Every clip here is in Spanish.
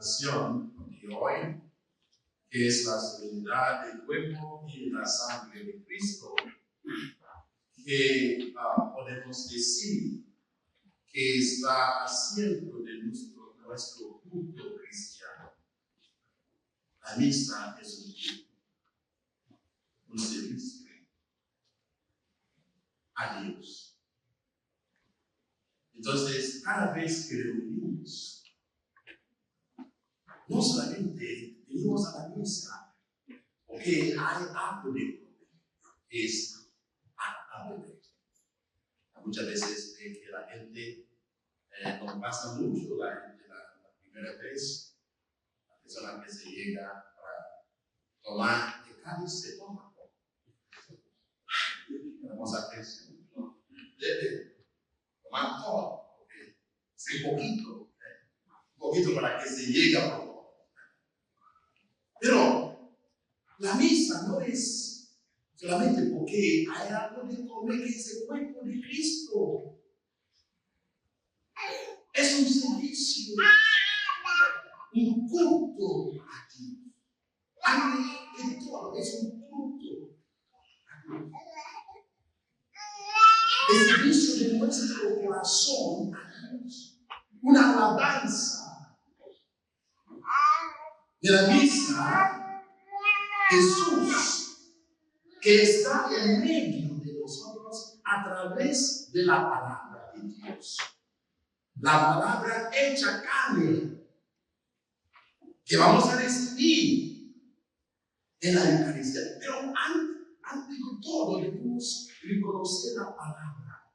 meditación de hoy, que es la solemnidad del cuerpo y la sangre de Cristo, que podemos decir que está haciendo de nuestro culto cristiano. La misa es un culto, un servicio a Dios. Entonces, cada vez que reunimos, no solamente venimos a la misa, porque hay algo de comer, es a beber. Muchas veces que la gente nos pasa mucho, la primera vez, la persona que se llega para tomar el cáliz se toma. Vamos a hacer eso. Debe tomar todo, porque es un poquito para que se llegue a poco. Pero la misa no es solamente porque hay algo de comer, que es el cuerpo de Cristo. Es un servicio, un culto a Dios. Antes de todo, es un culto a Dios. El servicio de nuestro corazón a Dios. Una alabanza. De la misa, Jesús, que está en medio de nosotros a través de la palabra de Dios. La palabra hecha carne, que vamos a recibir en la Eucaristía. Pero antes de todo debemos reconocer la palabra.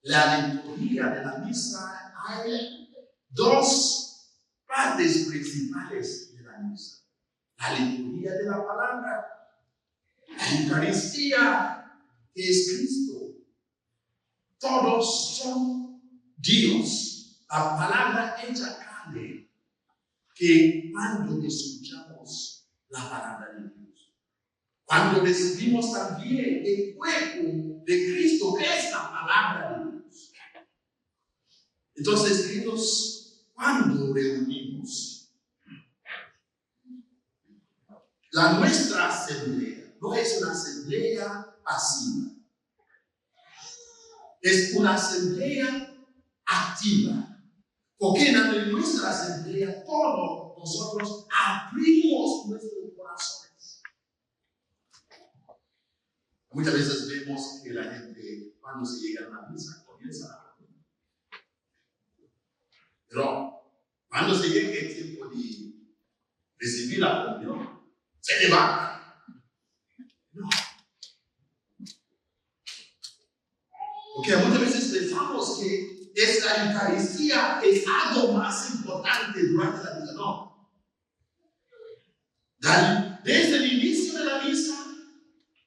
La liturgia de la misa, hay dos partes principales de la misa. La liturgia de la palabra, la Eucaristía, que es Cristo. Todos son Dios, la palabra hecha carne, que cuando escuchamos la palabra de Dios, cuando recibimos también el cuerpo de Cristo, que es la palabra de Dios. Entonces, queridos, cuando reunimos, nuestra asamblea no es una asamblea pasiva, es una asamblea activa, porque en nuestra asamblea todos nosotros abrimos nuestros corazones. Muchas veces vemos que la gente, cuando se llega a la misa, comienza a hablar. Pero cuando se llega el tiempo de recibir la comunión, se levanta. No. Porque muchas veces pensamos que esta Eucaristía es algo más importante durante la misa. No. Desde el inicio de la misa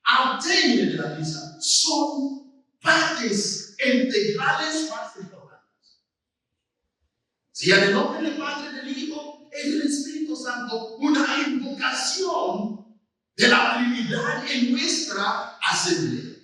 al término de la misa son partes integrales más importantes. Si en el nombre del Padre, del Hijo y del Espíritu Santo, una invocación de la Trinidad en nuestra asamblea.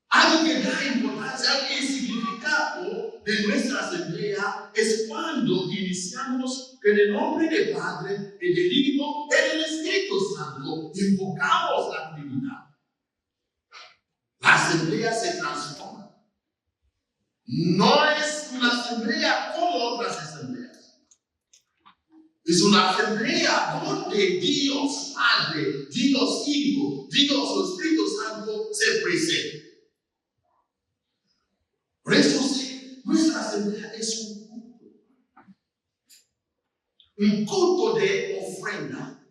Algo que da importancia, algo que es significado de nuestra asamblea es cuando iniciamos en el nombre del Padre, y del Hijo y del Espíritu Santo, invocamos la Trinidad. La asamblea se transforma. No es una asamblea como otras asambleas. Es una asamblea donde Dios Padre, Dios Hijo, Dios Espíritu Santo se presenta. Por eso nuestra asamblea es un culto de ofrenda.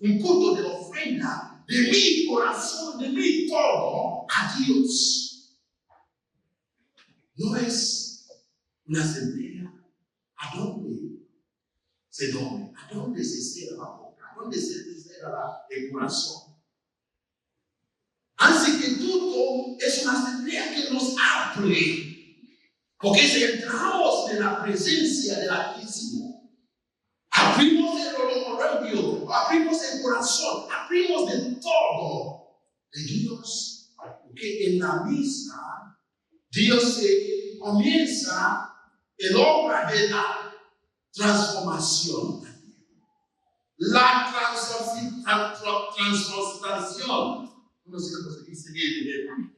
Un culto de ofrenda de mi corazón, de mi todo a Dios. No es una asamblea a donde se duerme, a donde se cierra la boca, a donde se cierra el corazón. Así que todo es una asamblea que nos abre, porque si entramos en la presencia del Altísimo, abrimos el oído, abrimos el corazón, abrimos de todo de Dios, porque en la misa Dios se comienza el obra de la transformación. La transformación. No sé cómo se dice bien.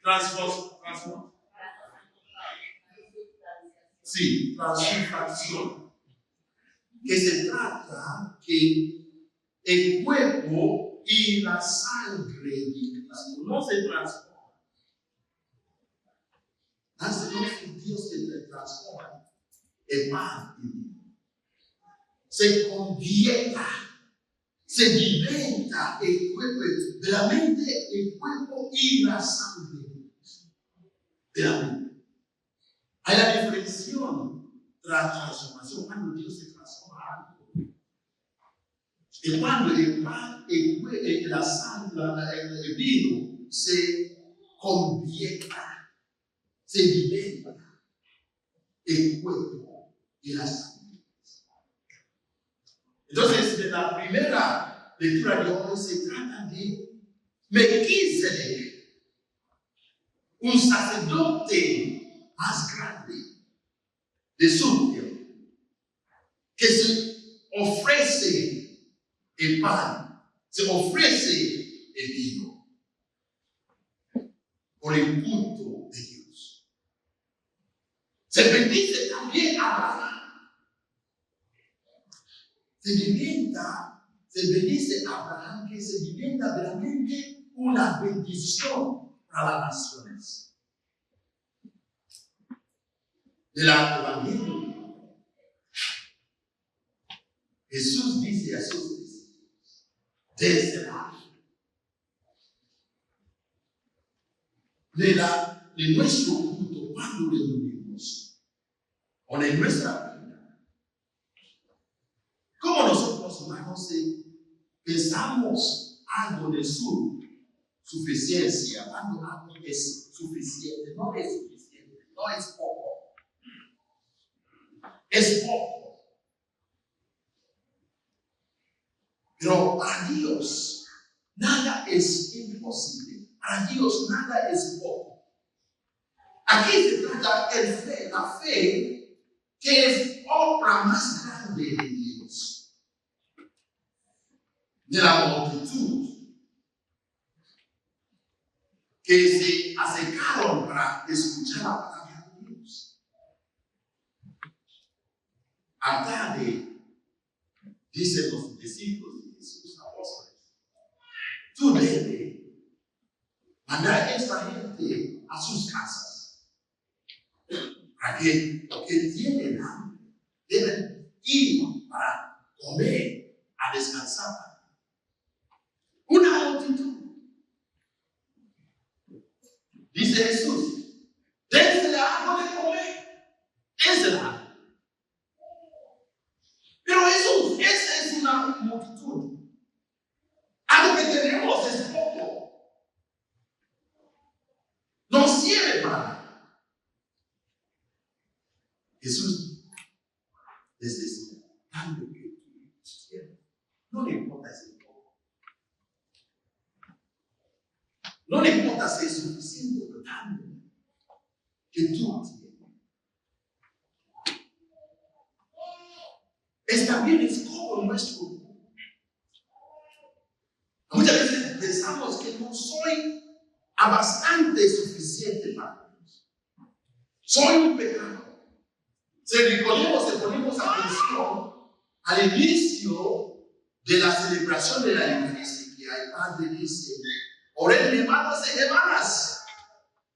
Transformación. Sí, transformación. Que se trata que el cuerpo y la sangre de Cristo no se transforman. Hace los Dios que se transforma en pan y vino. Se convierta, se diventa el cuerpo, realmente el cuerpo y la sangre de la mente. Hay la diferenciación de la transformación cuando Dios se transforma. Y cuando el pan, la sangre, el vino se convierta, se diventa el cuerpo y la sangre. Entonces, de la primera lectura de hoy se trata de Melquisedec, un sacerdote más grande de su tiempo, que se ofrece el pan, se ofrece el vino por el culto de Dios. Se bendice también a Abraham. Se bendice a Abraham, que se diventa realmente una bendición para las naciones. De la Evangelio, Jesús dice a sus discípulos, desde de nuestro culto, cuando le unimos, o de nuestra vida, como nosotros humanos pensamos algo de su suficiencia, cuando algo es suficiente, no es suficiente, no es poco, es poco. Pero a Dios nada es imposible, a Dios nada es poco. Aquí se trata la fe que es obra más grande de Dios, de la multitud que se acercaron para escuchar la palabra de Dios. A tarde, dicen los discípulos de Jesús, apóstoles, tú debes mandar a esta gente a sus casas, para que los que tienen hambre deben ir para comer, a descansar. Una multitud. Dice Jesús, dénsele algo de comer, dénsela. Pero Jesús, esa es una multitud. Algo que tenemos es poco. No sirve para. Jesús les decía, dame lo que tú quieras. No le importa si es poco. No le importa si es suficiente, pero dame que tú tienes. También es como nuestro. Muchas veces pensamos que no soy bastante suficiente para Dios. Soy un pecador. Si ponemos atención al inicio de la celebración de la Eucaristía, el Padre dice, oren hermanos y hermanas,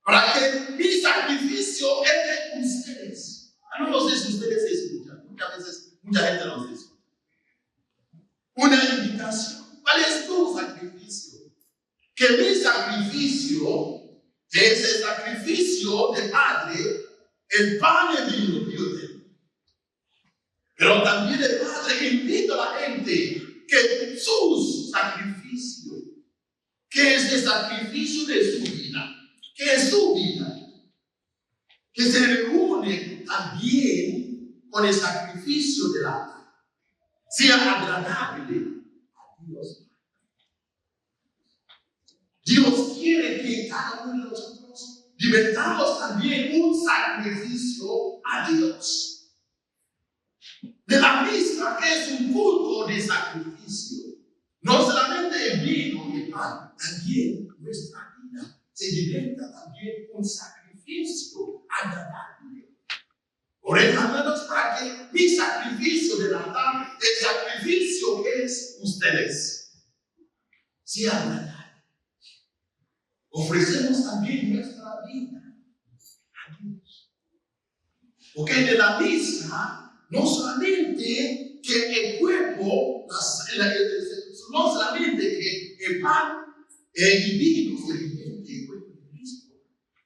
para que mi sacrificio entre ustedes. No sé si ustedes se escuchan, muchas veces mucha gente nos dice. Una invitación. ¿Cuál es tu sacrificio? Que mi sacrificio, que es el sacrificio del Padre, el pan y el vino que yo tengo. Pero también el Padre invita a la gente que su sacrificio, que es el sacrificio de su vida, que es su vida, que se reúne también con el sacrificio de la vida, sea agradable a Dios. Dios quiere que cada uno de nosotros Libertamos también un sacrificio a Dios. De la misma que es un culto de sacrificio. No solamente el vino y el pan, también nuestra vida se liberta también un sacrificio agradable. Por hermanos, para que mi sacrificio de la tarde, el sacrificio que es ustedes, sea agradable. Ofrecemos también nuestra vida a Dios. Porque de la misma, no solamente que el cuerpo, no solamente que el pan y vino se alimente el cuerpo de Cristo,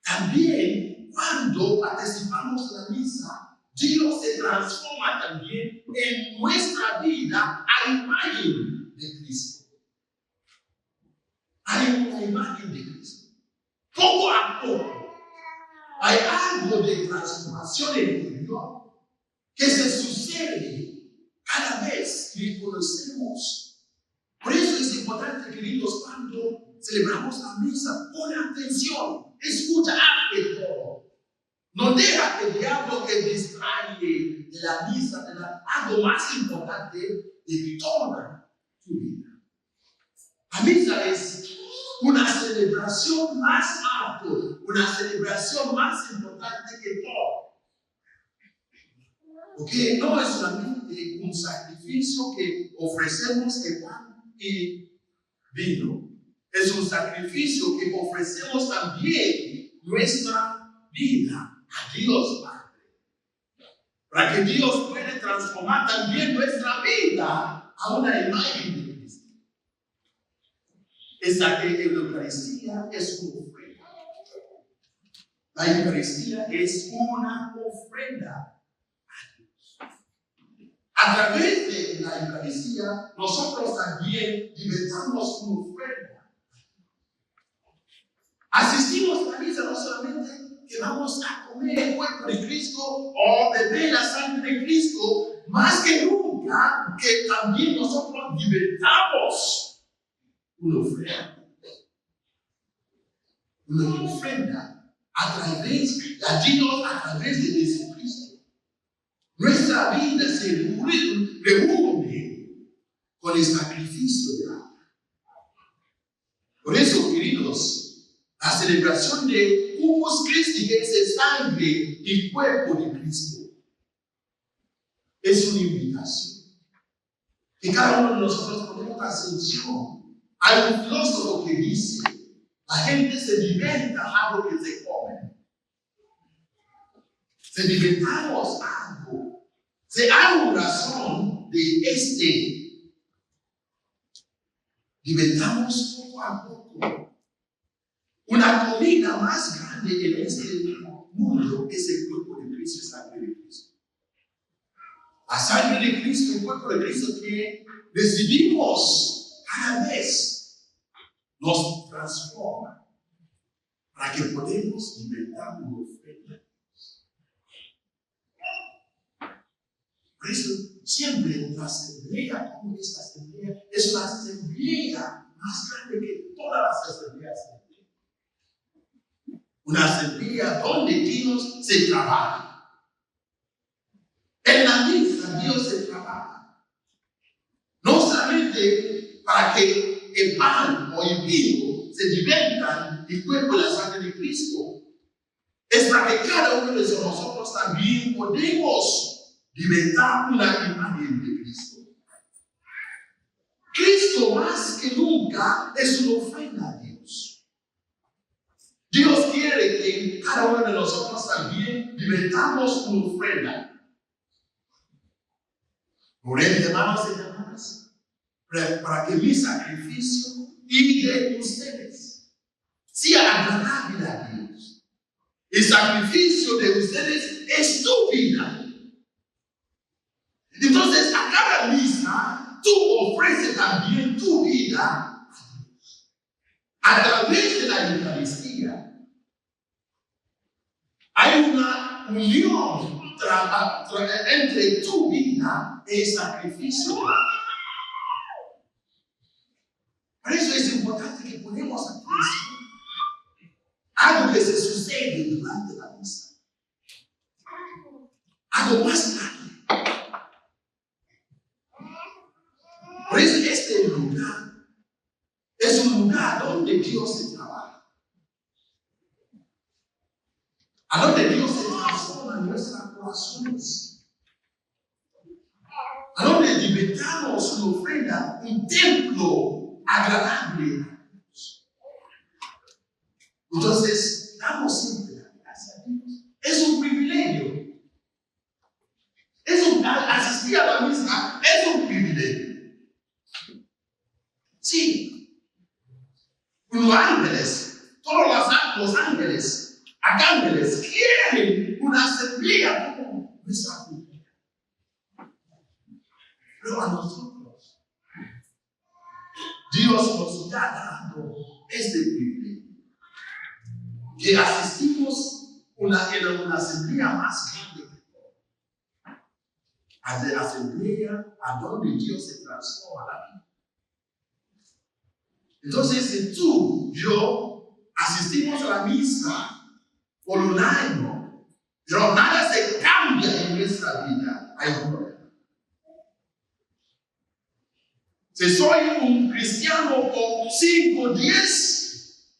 también cuando participamos de la misa, Dios se transforma también en nuestra vida a imagen de Cristo. Hay una imagen de Cristo. Poco a poco hay algo de transformación interior que se sucede cada vez que conocemos. Por eso es importante, queridos, cuando celebramos la misa, pon atención, escucha, hazte todo. No deja que el diablo te distraiga de la misa, de algo más importante de toda tu vida. La misa es una celebración más alta, una celebración más importante que todo. Porque no es solamente un sacrificio que ofrecemos de pan y vino. Es un sacrificio que ofrecemos también nuestra vida a Dios Padre. Para que Dios pueda transformar también nuestra vida a una imagen de Cristo. Esa que la Eucaristía es una ofrenda. La Eucaristía es una ofrenda a Dios. A través de la Eucaristía, nosotros también libertamos una ofrenda. Asistimos a la misa no solamente que vamos a comer el cuerpo de Cristo o beber la sangre de Cristo, más que nunca que también nosotros libertamos una ofrenda. Una ofrenda a través de Dios, a través de Jesucristo. Nuestra vida se reúne con el sacrificio de la. Por eso, queridos, la celebración de Corpus Christi, que es el sangre y cuerpo de Cristo, es una invitación. Que cada uno de nosotros ponemos atención. Hay un filósofo que dice: la gente se alimenta algo que se come. Se alimentamos algo. Si hay una razón de alimentamos poco a poco. Una comida más grande en este mundo es el cuerpo de Cristo, la sangre de Cristo. La sangre de Cristo, el cuerpo de Cristo que recibimos cada vez nos transforma para que podamos libertar una ofrenda. Por eso, siempre la asamblea, como esta asamblea, es la asamblea más grande que todas las asambleas. Una asamblea donde Dios se trabaja. En la misa Dios se trabaja. No solamente para que el pan o el vino se libertan del cuerpo y la sangre de Cristo. Es para que cada uno de nosotros también podemos libertar una imagen de Cristo. Cristo más que nunca es una ofrenda a Dios. Dios quiere que cada uno de nosotros también libertamos una ofrenda. Por él, hermanos y hermanas, para que mi sacrificio y de ustedes sea agradable a Dios. El sacrificio de ustedes es tu vida. Entonces, a cada misa, tú ofreces también tu vida a Dios. A través de la Eucaristía, hay una unión entre tu vida y el sacrificio. Por eso es importante que ponemos atención. Algo que se sucede algo más grande. Por eso este lugar es un lugar donde Dios se trabaja, a donde Dios se transforma en nuestros corazones, a donde libertamos una ofrenda, un templo agradable a Dios. Entonces, damos siempre la gracia a Dios. Es un privilegio. Asistir a la misa es un privilegio. Sí. Los ángeles, todos los ángeles, arcángeles, quieren una asamblea como nuestra cultura. Pero a nosotros, Dios nos está dando este privilegio. Que asistimos en una asamblea más grande. A la asamblea a donde Dios se transforma la vida. Entonces, si tú, yo, asistimos a la misa por un año, pero nada se cambia en nuestra vida, hay un problema. Si soy un cristiano por 5, 10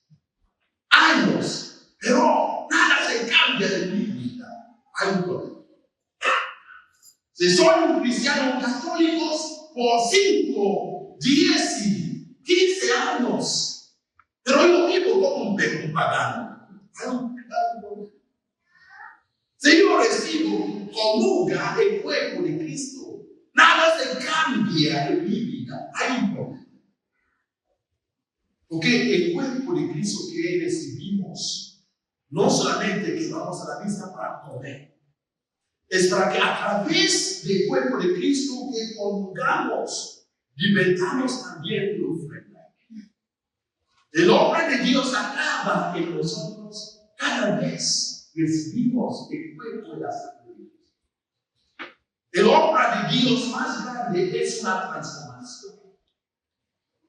años, pero nada se cambia en mi vida, hay un problema. Si soy un cristiano católico por 5, 10 y 15 años, pero yo vivo como un pagano, hay un problema. Si yo recibo comulga el cuerpo de Cristo, nada se cambia en mi vida, hay un problema. Porque el cuerpo de Cristo que recibimos, no solamente que vamos a la misa para comer, es para que a través del cuerpo de Cristo que comulgamos, libertamos también la ofrenda. El obra de Dios acaba en nosotros cada vez que recibimos el cuerpo de la sangre. El obra de Dios más grande es una transformación.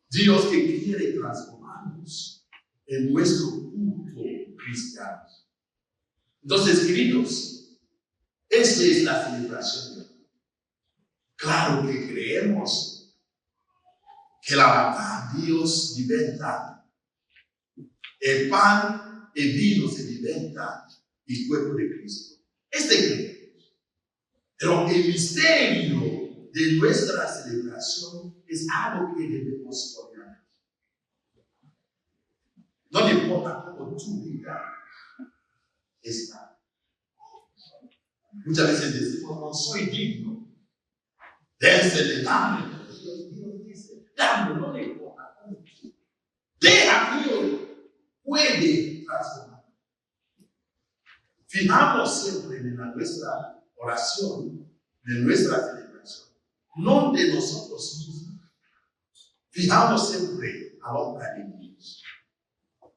Dios que quiere transformarnos en nuestro culto cristiano. Entonces, queridos, esta es la celebración. Claro que creemos que la verdad Dios liberta. El pan y vino se liberta el cuerpo de Cristo. Creemos. Pero el misterio de nuestra celebración es algo que debemos poner. No importa cómo tu vida está. Muchas veces decimos, no soy digno. Dense dame. Dios dice, dame, no le importa cómo. Deja que Dios puede transformar. Fijamos siempre en nuestra oración, de nuestra celebración, no de nosotros mismos. Fijamos siempre a la obra de Dios.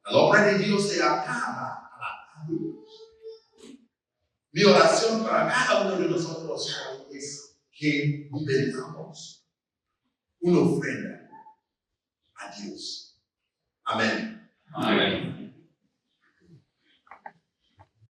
La obra de Dios se acaba a la Dios. Mi oración para cada uno de nosotros hoy es que libertamos una ofrenda a Dios. Amén. Amén.